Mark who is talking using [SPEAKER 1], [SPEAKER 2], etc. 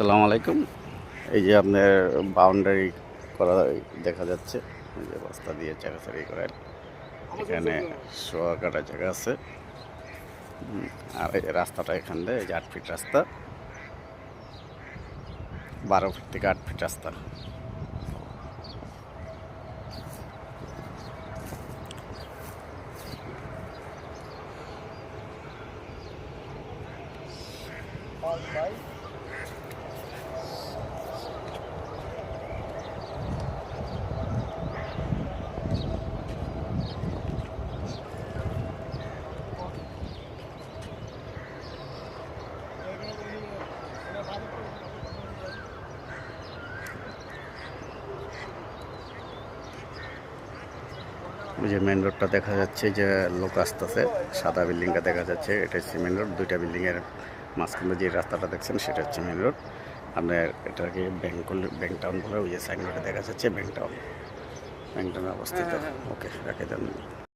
[SPEAKER 1] আসসালামু আলাইকুম। এই যে আপনার বাউন্ডারি করা দেখা যাচ্ছে, এই যে রাস্তা দিয়ে চাকাচাকি করে। এখানে শোয়া কাটা জায়গা আছে। আর এই রাস্তাটা এখান দিয়ে এই যে 8 ফিট রাস্তা, 12 ফিট থেকে 8 ফিট রাস্তা। ওই যে মেন রোডটা দেখা যাচ্ছে, যে লোক আসতেছে, সাদা বিল্ডিংটা দেখা যাচ্ছে, এটা হচ্ছে মেন রোড। দুইটা বিল্ডিংয়ের মাঝখানে যে রাস্তাটা দেখছেন সেটা হচ্ছে মেন রোড। আপনার এটাকে ব্যাংক টাউন বলে, ওই যে সাইনবোর্ডে দেখা যাচ্ছে ব্যাংক টাউন অবস্থিত। ওকে, রেখে দেন।